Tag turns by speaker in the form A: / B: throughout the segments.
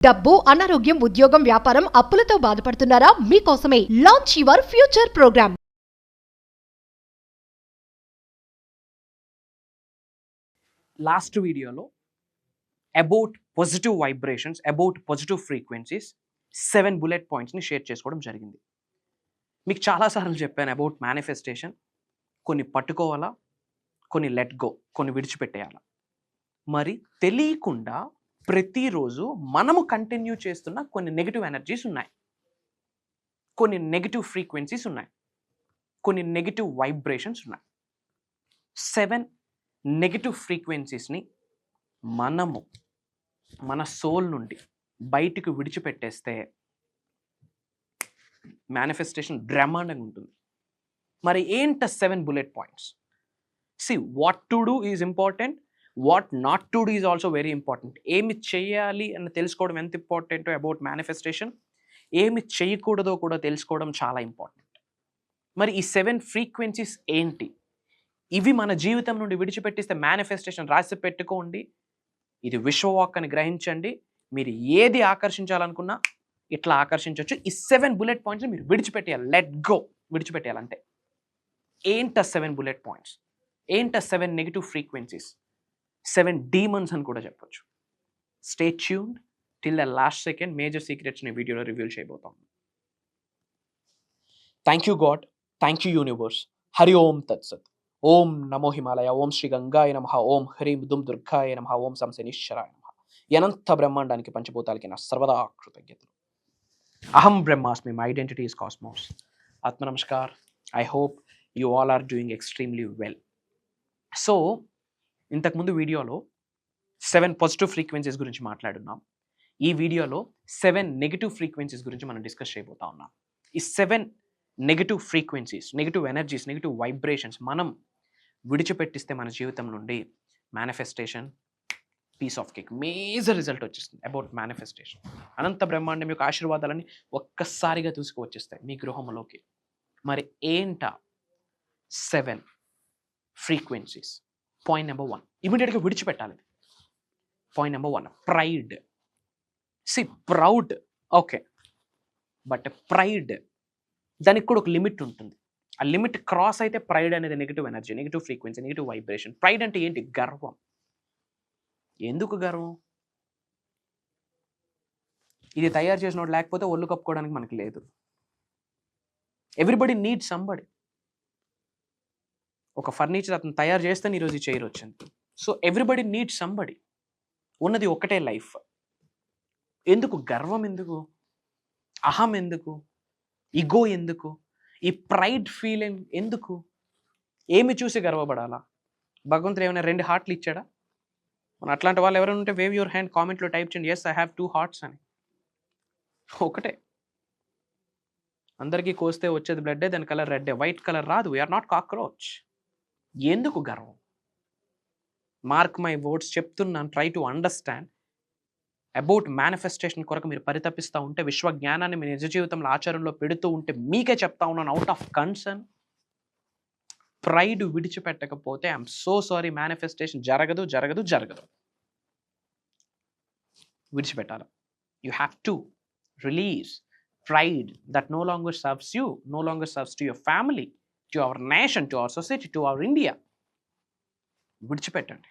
A: డబ్బు, అనారోగ్యం, ఉద్యోగం, వ్యాపారం, అప్పులతో బాధపడుతున్నారా? మీకోసమే launch your future programme.
B: Last వీడియోలో about positive vibrations, about positive frequencies 7 bullet పాయింట్స్ని షేర్ చేసుకోవడం జరిగింది. మీకు చాలాసార్లు చెప్పాను అబౌట్ మేనిఫెస్టేషన్. కొన్ని పట్టుకోవాలా, కొన్ని లెట్ గో, కొన్ని విడిచిపెట్టేయాలా. మరి తెలియకుండా ప్రతిరోజు మనము కంటిన్యూ చేస్తున్న కొన్ని నెగిటివ్ ఎనర్జీస్ ఉన్నాయి, కొన్ని నెగిటివ్ ఫ్రీక్వెన్సీస్ ఉన్నాయి, కొన్ని నెగిటివ్ వైబ్రేషన్స్ ఉన్నాయి. 7 నెగిటివ్ ఫ్రీక్వెన్సీస్ని మనము మన సోల్ నుండి బయటికి విడిచిపెట్టేస్తే మేనిఫెస్టేషన్ బ్రహ్మాండంగా ఉంటుంది. మరి ఏంట 7 bullet points? See what to do is important, what not to do is also very important. ఏమి చేయాలి అని తెలుసుకోవడం ఎంత ఇంపార్టెంటో అబౌట్ మేనిఫెస్టేషన్, ఏమి చేయకూడదో కూడా తెలుసుకోవడం చాలా ఇంపార్టెంట్. మరి ఈ 7 ఫ్రీక్వెన్సీస్ ఏంటి? ఇవి మన జీవితం నుండి విడిచిపెట్టిస్తే మేనిఫెస్టేషన్ రాసి పెట్టుకోండి. ఇది విశ్వవాక్ అని గ్రహించండి. మీరు ఏది ఆకర్షించాలనుకున్నా ఇట్లా ఆకర్షించవచ్చు. ఈ 7 బుల్లెట్ పాయింట్స్ని మీరు విడిచిపెట్టేయాలి. Let go, విడిచిపెట్టేయాలంటే. ఏంట 7 బుల్లెట్ పాయింట్స్? ఏంట 7 నెగిటివ్ ఫ్రీక్వెన్సీస్? 7 డీమన్స్ అని కూడా చెప్పొచ్చు. Stay tuned till the last second. Major సీక్రెట్స్ని వీడియోలో రివీల్ చేయబోతాం. Thank you God, thank you universe. Hari Om తత్సత్. ఓం నమో హిమాలయ, ఓం శ్రీ గంగాయ నమః, ఓం హ్రీం దుమ్ దుర్గాయ నమః, ఓం సంశనిశ్వరాయ నమః. అనంత బ్రహ్మాండానికి పంచభూతాలకి నా సర్వదా కృతజ్ఞతలు. అహం బ్రహ్మాస్మి, మై ఐడెంటిటీ ఇస్ కాస్మోస్. ఆత్మ నమస్కార్. I hope you all are doing extremely well. So ఇంతకుముందు వీడియోలో 7 పాజిటివ్ ఫ్రీక్వెన్సీస్ గురించి మాట్లాడున్నాం. ఈ వీడియోలో 7 నెగిటివ్ ఫ్రీక్వెన్సీస్ గురించి మనం డిస్కస్ చేయబోతా ఉన్నాం. ఈ 7 negative frequencies, negative energies, negative vibrations మనం విడిచిపెట్టిస్తే మన జీవితం నుండి manifestation, piece of cake, major result వచ్చేస్తుంది. అబౌట్ మేనిఫెస్టేషన్ అనంత బ్రహ్మాండం యొక్క ఆశీర్వాదాలని ఒక్కసారిగా తీసుకువచ్చేస్తాయి మీ గృహంలోకి. మరి ఏంట 7 ఫ్రీక్వెన్సీస్? పాయింట్ నెంబర్ 1, ఇమీడియట్గా విడిచిపెట్టాలి. Point number 1, pride. See proud, okay, but pride దానికి కూడా ఒక లిమిట్ ఉంటుంది. ఆ లిమిట్ క్రాస్ అయితే ప్రైడ్ అనేది negative energy, negative frequency, negative vibration. Pride అంటే ఏంటి? గర్వం. ఎందుకు గర్వం? ఇది తయారు చేసినోడు లేకపోతే ఒళ్ళు కప్పుకోవడానికి మనకి లేదు. Everybody need somebody. ఒక ఫర్నిచర్ అతను తయారు చేస్తే ఈరోజు ఈ చైర్ వచ్చింది. So everybody need somebody. ఉన్నది ఒకటే లైఫ్. ఎందుకు గర్వం? ఎందుకు అహం? ఎందుకు ఇగో? ఎందుకు ఈ ప్రైడ్ ఫీలింగ్? ఎందుకు? ఏమి చూసి గర్వపడాలా? భగవంతుడు ఏమైనా 2 హార్ట్లు ఇచ్చాడా? మన అట్లాంటి వాళ్ళు ఎవరైనా ఉంటే వేవ్ యువర్ హ్యాండ్, కామెంట్లో టైప్ చేయండి, ఎస్ ఐ హ్యావ్ 2 హార్ట్స్ అని. ఒకటే. అందరికీ కోస్తే వచ్చేది బ్లడ్డే, దాని కలర్ రెడ్డే, వైట్ కలర్ రాదు. We are not cockroach. ఎందుకు గర్వం? మార్క్ మై వర్డ్స్ చెప్తున్నాను, try to understand. About manifestation కొరకు మీరు పరితపిస్తూ ఉంటే, విశ్వ జ్ఞానాన్ని మీ నిజ జీవితంలో ఆచరణలో పెడుతూ ఉంటే, మీకే చెప్తా ఉన్నాను అవుట్ ఆఫ్ కన్సర్న్. ప్రైడ్ విడిచిపెట్టకపోతే ఐఎమ్ సో సారీ, మేనిఫెస్టేషన్ జరగదు, జరగదు, జరగదు. విడిచిపెట్టాలి. You have to release pride that no longer serves you, no longer serves to your family, to our nation, to our society, to our India. విడిచిపెట్టండి.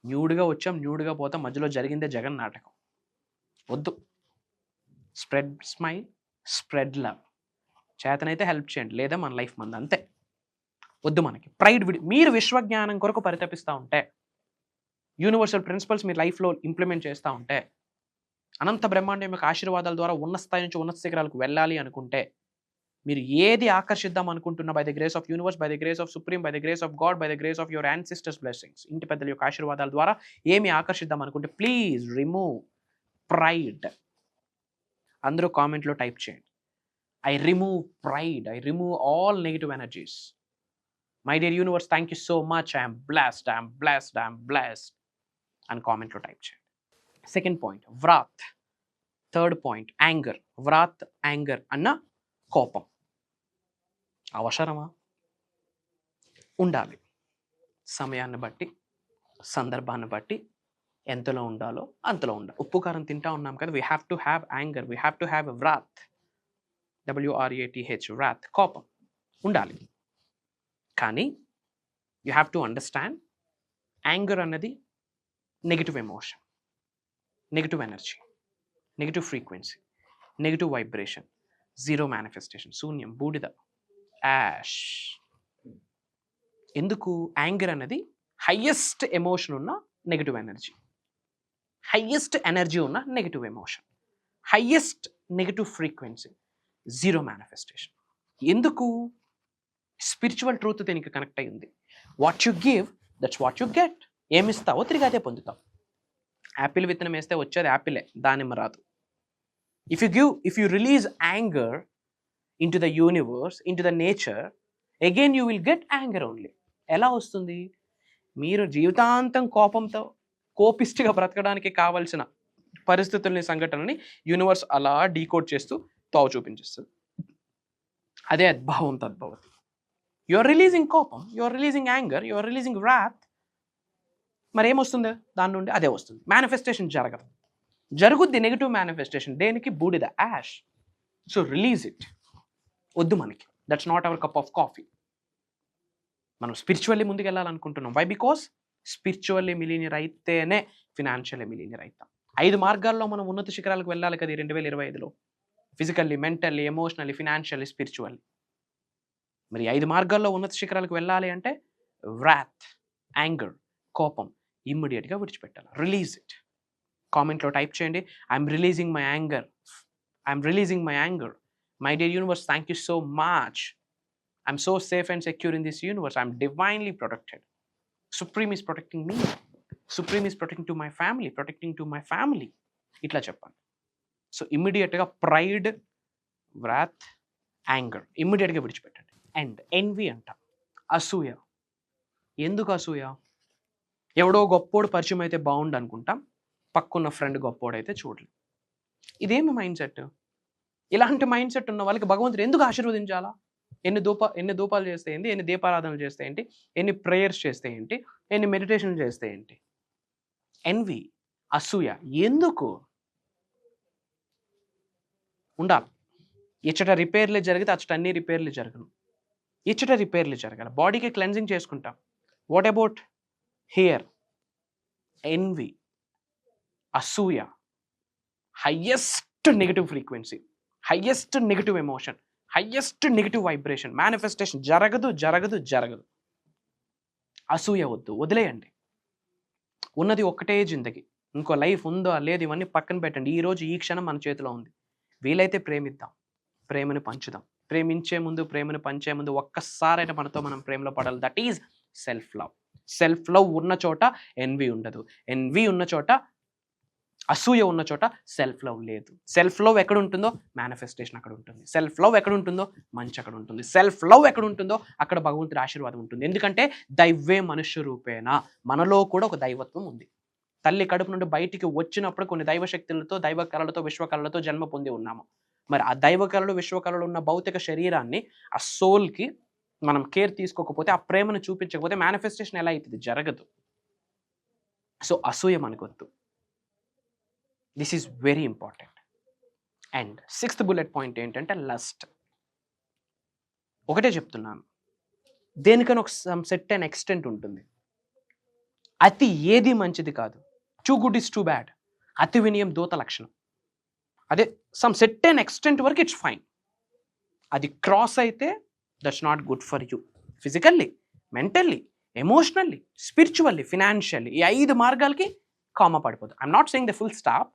B: న్యూడ్గా వచ్చాం, న్యూడ్గా పోతాం, మధ్యలో జరిగిందే జగన్ నాటకం. వద్దు. Spread smile, spread love. చేతనైతే హెల్ప్ చేయండి, లేదా మన లైఫ్ మంది, అంతే. వద్దు మనకి ప్రైడ్. మీరు విశ్వజ్ఞానం కొరకు పరితపిస్తూ ఉంటే, యూనివర్సల్ ప్రిన్సిపల్స్ మీ లైఫ్లో ఇంప్లిమెంట్ చేస్తూ ఉంటే, అనంత బ్రహ్మాండం యొక్క ఆశీర్వాదాల ద్వారా ఉన్న స్థాయి నుంచి ఉన్నత శిఖరాలకు వెళ్ళాలి అనుకుంటే, మీరు ఏది ఆకర్షిద్దాం అనుకుంటున్నా, by the grace of universe, by the grace of supreme, by the grace of God, by the grace of your ancestors blessings, ఇంటి పెద్దల యొక్క ఆశీర్వాదాల ద్వారా ఏమి ఆకర్షిద్దాం అనుకుంటే, ప్లీజ్ రిమూవ్ ప్రైడ్. అందరూ కామెంట్లో టైప్ చేయండి, I remove pride, I remove all negative energies. My dear universe, thank you so much, I'm blessed, I'm blessed, I'm blessed అని కామెంట్లో టైప్ చేయండి. Second point, wrath. Third point, anger. Wrath, anger అన్న కోపం అవసరమా? ఉండాలి. సమయాన్ని బట్టి, సందర్భాన్ని బట్టి ఎంతలో ఉండాలో అంతలో ఉండాలి. ఉప్పు కారం తింటా ఉన్నాం కదా, we have to have anger, we have to have wrath, WRATH, wrath, కోపం ఉండాలి. కానీ you have to understand, anger అన్నది negative emotion, negative energy, negative frequency, negative vibration, zero manifestation, శూన్యం, బూడిద, యాష్. ఎందుకు? యాంగర్ అనేది హయ్యెస్ట్ ఎమోషన్ ఉన్న negative energy, highest energy ఉన్న negative emotion, highest negative frequency, zero manifestation. ఎందుకు? స్పిరిచువల్ ట్రూత్ దీనికి connect అయి ఉంది. What you give, that's what you get. ఏమిస్తావో తిరిగి అదే పొందుతావు. యాపిల్ విత్తనం వేస్తే వచ్చేది యాపిలే, దానిమ్మ రాదు. If you release anger into the universe, into the nature, again you will get anger only. ఎలా వస్తుంది? మీరు జీవితాంతం కోపంతో కోపిష్టిగా బ్రతకడానికి కావాల్సిన పరిస్థితుల్ని, సంఘటనని యూనివర్స్ అలా డీకోడ్ చేస్తూ తావు చూపించేస్తుంది. అదే అద్భావం తద్భవతి. యు ఆర్ రిలీజింగ్ కోపం, you are releasing anger, you are releasing wrath. మరి ఏమొస్తుంది దాని నుండి? అదే వస్తుంది. మేనిఫెస్టేషన్ జరగదు. జరుగుద్ది నెగిటివ్ మేనిఫెస్టేషన్. దేనికి? బూడిద, యాష్. So release it. వద్దు మనకి. That's not our cup of coffee. మనం స్పిరిచువల్లీ ముందుకు వెళ్ళాలనుకుంటున్నాం. వై? బికాస్ స్పిరిచువల్లీ మిలీనియర్ అయితేనే ఫినాన్షియల్లీ మిలీనియర్ అవుతాం. 5 మార్గాల్లో మనం ఉన్నత శిఖరాలకు వెళ్ళాలి కదా 2025లో. Physically, mentally, emotionally, financially, spiritually. మరి 5 మార్గాల్లో ఉన్నత శిఖరాలకు వెళ్ళాలి అంటే వ్రాత్, యాంగర్, కోపం ఇమ్మీడియట్గా విడిచిపెట్టాలి. Release it. కామెంట్లో టైప్ చేయండి, I'm releasing my anger, I'm releasing my anger. My dear universe, thank you so much. I'm so safe and secure in this universe. I'm divinely protected. Supreme is protecting me. Supreme is protecting to my family, protecting to my family. ఇట్లా చెప్పండి. So ఇమ్మీడియట్గా pride, wrath, anger ఇమ్మీడియట్గా విడిచిపెట్టండి. And N V అంట, అసూయ. ఎందుకు అసూయ? ఎవడో గొప్పోడు పరిచయం అయితే బాగుండు అనుకుంటాం, పక్కున్న ఫ్రెండ్ గొప్పోడైతే చూడలేదు. ఇదేమి మైండ్ సెట్? ఇలాంటి మైండ్ సెట్ ఉన్న వాళ్ళకి భగవంతుడు ఎందుకు ఆశీర్వదించాలా? ఎన్ని ధూపాలు చేస్తే ఏంటి, ఎన్ని దీపారాధనలు చేస్తే ఏంటి, ఎన్ని ప్రేయర్స్ చేస్తే ఏంటి, ఎన్ని మెడిటేషన్లు చేస్తే ఏంటి? ఎన్వి, అసూయ ఎందుకు ఉండాలి? ఇచ్చట రిపేర్లు జరిగితే అచ్చట అన్ని రిపేర్లు జరగను. ఇచ్చట రిపేర్లు జరగాలి. బాడీకి క్లెన్జింగ్ చేసుకుంటాం. What about here? ఎన్వి, అసూయ, highest negative frequency, highest negative emotion, highest negative vibration, manifestation జరగదు, జరగదు, జరగదు. అసూయ వద్దు, వదిలేయండి. ఉన్నది ఒక్కటే జిందగీ. ఇంకో లైఫ్ ఉందో లేదు ఇవన్నీ పక్కన పెట్టండి. ఈ రోజు ఈ క్షణం మన చేతిలో ఉంది. వీలైతే ప్రేమిద్దాం, ప్రేమను పంచుదాం. ప్రేమించే ముందు, ప్రేమను పంచే ముందు ఒక్కసారైనా మనతో మనం ప్రేమలో పడాలి. That is self love. Self love ఉన్న చోట ఎన్వి ఉండదు. ఎన్వి ఉన్న చోట, అసూయ ఉన్న చోట సెల్ఫ్ లవ్ లేదు. సెల్ఫ్ లవ్ ఎక్కడ ఉంటుందో మేనిఫెస్టేషన్ అక్కడ ఉంటుంది. సెల్ఫ్ లవ్ ఎక్కడ ఉంటుందో మంచి అక్కడ ఉంటుంది. సెల్ఫ్ లవ్ ఎక్కడ ఉంటుందో అక్కడ భగవంతుడి ఆశీర్వాదం ఉంటుంది. ఎందుకంటే దైవే మనుష్య రూపేణ, మనలో కూడా ఒక దైవత్వం ఉంది. తల్లి కడుపు నుండి బయటికి వచ్చినప్పుడు కొన్ని దైవ శక్తులతో, దైవ కళలతో, విశ్వకళలతో జన్మ పొంది ఉన్నాము. మరి ఆ దైవ కళలు, విశ్వకళలు ఉన్న భౌతిక శరీరాన్ని, ఆ సోల్కి మనం కేర్ తీసుకోకపోతే, ఆ ప్రేమను చూపించకపోతే మేనిఫెస్టేషన్ ఎలా అవుతుంది? జరగదు. సో అసూయ మనకొద్దు. This is very important. And 6th bullet point ఏంటంటే లస్ట్. ఒకటే చెప్తున్నాను, దేనికైనా ఒక సెట్ అండ్ ఎక్స్టెంట్ ఉంటుంది. అతి ఏది మంచిది కాదు. Too good is too bad. అతి వినయం దూత లక్షణం. అదే సమ్ సెట్ అండ్ ఎక్స్టెంట్ వరకు ఇట్స్ ఫైన్. అది క్రాస్ అయితే that's not good for you. Physically, mentally, emotionally, spiritually, financially, ఈ 5 మార్గాలకి కామా పడిపోతుంది. I'm not saying the full stop.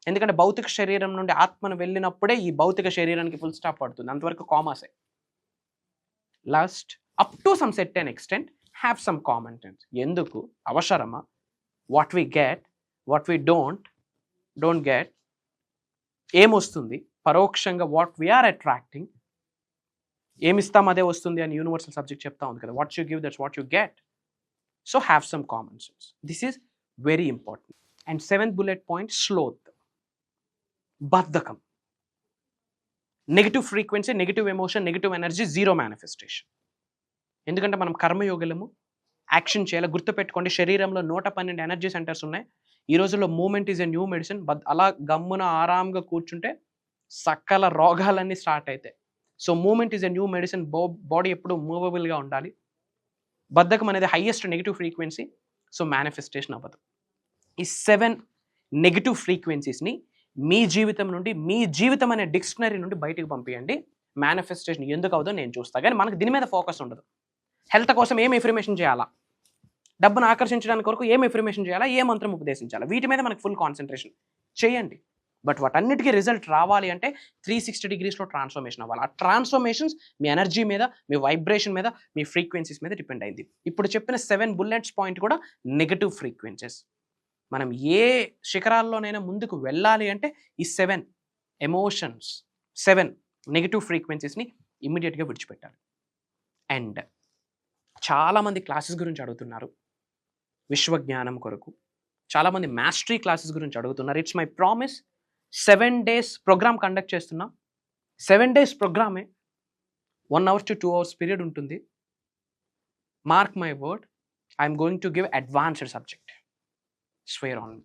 B: ఎందుకంటే భౌతిక శరీరం నుండి ఆత్మను వెళ్ళినప్పుడే ఈ భౌతిక శరీరానికి ఫుల్ స్టాప్ పడుతుంది. అంతవరకు కామాసే. Lust up to some set and extent have some common sense. ఎందుకు? అవసరమా? What we get, what we don't get, ఏమొస్తుంది పరోక్షంగా, వాట్ వీఆర్ అట్రాక్టింగ్, ఏమిస్తాం అదే వస్తుంది అని యూనివర్సల్ సబ్జెక్ట్ చెప్తా ఉంది కదా. What you give, that's what you get. So have some common sense. This is very important. And 7th bullet point, sloth, బద్ధకం, negative frequency, negative emotion, negative energy, zero manifestation. ఎందుకంటే మనం కర్మయోగులము, action చేయాలి. గుర్తుపెట్టుకోండి, శరీరంలో 112 energy centres ఉన్నాయి. ఈ రోజుల్లో moment is a new medicine. అలా గమ్మున ఆరాంగా కూర్చుంటే సకల రోగాలన్నీ స్టార్ట్ అవుతాయి. So moment is a new medicine. Body ఎప్పుడు మూవబుల్గా ఉండాలి. బద్ధకం అనేది highest negative frequency. So manifestation అవ్వదు. ఈ 7 నెగిటివ్ ఫ్రీక్వెన్సీస్ని మీ జీవితం నుండి, మీ జీవితం అనే డిక్షనరీ నుండి బయటకు పంపించండి. మేనిఫెస్టేషన్ ఎందుకు అవుతుందో నేను చూస్తాను. కానీ మనకు దీని మీద ఫోకస్ ఉండదు. హెల్త్ కోసం ఏం ఎఫర్మేషన్ చేయాలా, డబ్బును ఆకర్షించడానికి కొరకు ఏం ఎఫర్మేషన్ చేయాలా, ఏ మంత్రం ఉపదేశించాలా, వీటి మీద మనకు ఫుల్ కాన్సన్ట్రేషన్ చేయండి. బట్ వాటన్నిటికీ రిజల్ట్ రావాలి అంటే 360 degreesలో ట్రాన్స్ఫర్మేషన్ అవ్వాలి. ఆ ట్రాన్స్ఫర్మేషన్స్ మీ ఎనర్జీ మీద, మీ వైబ్రేషన్ మీద, మీ ఫ్రీక్వెన్సీస్ మీద డిపెండ్ అయింది. ఇప్పుడు చెప్పిన 7 బుల్లెట్స్ పాయింట్ కూడా నెగటివ్ ఫ్రీక్వెన్సీస్. మనం ఏ శిఖరాల్లోనైనా ముందుకు వెళ్ళాలి అంటే ఈ 7 ఎమోషన్స్, 7 నెగిటివ్ ఫ్రీక్వెన్సీస్ని ఇమ్మీడియట్గా విడిచిపెట్టాలి. అండ్ చాలామంది క్లాసెస్ గురించి అడుగుతున్నారు, విశ్వజ్ఞానం కొరకు. చాలామంది మాస్టరీ క్లాసెస్ గురించి అడుగుతున్నారు. It's my promise. 7 days programme conduct చేస్తున్నాం. 7 days ప్రోగ్రామే 1 hour to 2 hours పీరియడ్ ఉంటుంది. Mark my word, I'm going to give advanced subject. Swear on me.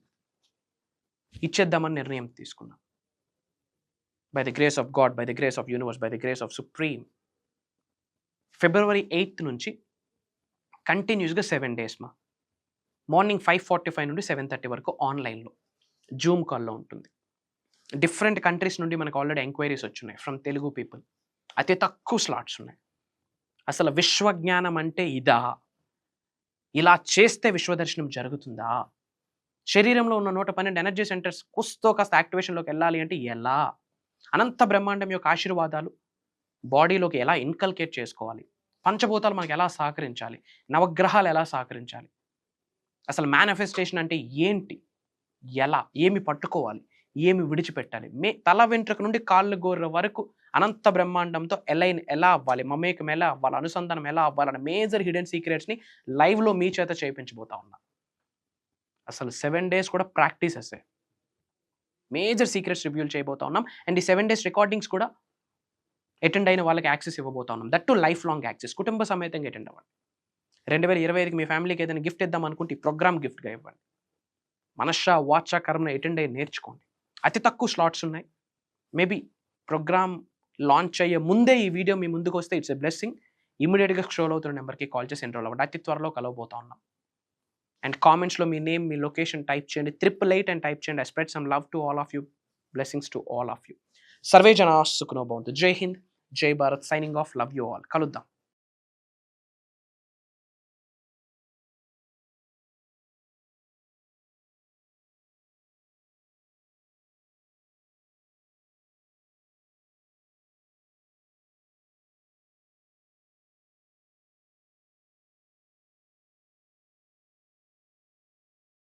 B: ఇచ్చేద్దామని నిర్ణయం తీసుకున్నాం. By the grace of God, by the grace of universe, by the grace of supreme. February 8th నుంచి కంటిన్యూస్గా 7 days morning 5:45 నుండి 7:30 వరకు ఆన్లైన్లో Zoom కాల్లో ఉంటుంది. డిఫరెంట్ కంట్రీస్ నుండి మనకు ఆల్రెడీ ఎంక్వైరీస్ వచ్చున్నాయి ఫ్రమ్ తెలుగు పీపుల్. అతి తక్కువ స్లాట్స్ ఉన్నాయి. అసలు విశ్వజ్ఞానం అంటే ఇదా, ఇలా చేస్తే విశ్వదర్శనం జరుగుతుందా, శరీరంలో ఉన్న 112 ఎనర్జీ సెంటర్స్ కాస్త యాక్టివేషన్లోకి వెళ్ళాలి అంటే ఎలా, అనంత బ్రహ్మాండం యొక్క ఆశీర్వాదాలు బాడీలోకి ఎలా ఇన్కల్కేట్ చేసుకోవాలి, పంచభూతాలు మనకు ఎలా సహకరించాలి, నవగ్రహాలు ఎలా సహకరించాలి, అసలు మేనిఫెస్టేషన్ అంటే ఏంటి, ఎలా, ఏమి పట్టుకోవాలి, ఏమి విడిచిపెట్టాలి, తల వెంట్రుక నుండి కాళ్ళు గోర్ర వరకు అనంత బ్రహ్మాండంతో ఎలా అవ్వాలి, మమేకం ఎలా అవ్వాలి, అనుసంధానం ఎలా అవ్వాలన్న మేజర్ హిడెన్ సీక్రెట్స్ని లైవ్లో మీ చేత చేయించబోతా ఉన్నా. అసలు 7 days కూడా ప్రాక్టీసెస్, మేజర్ సీక్రెట్స్ రివ్యూల్ చేయబోతా ఉన్నాం. అండ్ ఈ 7 days రికార్డింగ్స్ కూడా అటెండ్ అయిన వాళ్ళకి యాక్సెస్ ఇవ్వబోతా ఉన్నాం. That to life long access. కుటుంబ సమేతంగా అటెండ్ అవ్వండి. 2025కి మీ ఫ్యామిలీకి ఏదైనా గిఫ్ట్ ఇద్దాం అనుకుంటే ఈ ప్రోగ్రామ్ గిఫ్ట్గా ఇవ్వండి. మనశ్శా వాచ కర్మ అటెండ్ అయ్యి నేర్చుకోండి. అతి తక్కువ స్లాట్స్ ఉన్నాయి. మేబీ ప్రోగ్రామ్ లాంచ్ అయ్యే ముందే ఈ వీడియో మీ ముందుకు వస్తే ఇట్స్ ఎ బ్లెస్సింగ్. ఇమీడియట్గా స్క్రోల్ అవుతున్న నెంబర్కి కాల్ చేసి ఎన్రోల్ అవ్వండి. అతి త్వరలో కలవబోతా ఉన్నాం. అండ్ కామెంట్స్లో మీ నేమ్, మీ లొకేషన్ టైప్ చేయండి. 888 అని టైప్ చేయండి. I spread some love to all of you. Blessings to all of you. Survey జనా సుఖినో భవంతు. జై హింద్, జై Bharat. Signing off. Love you all. కలుద్దాం.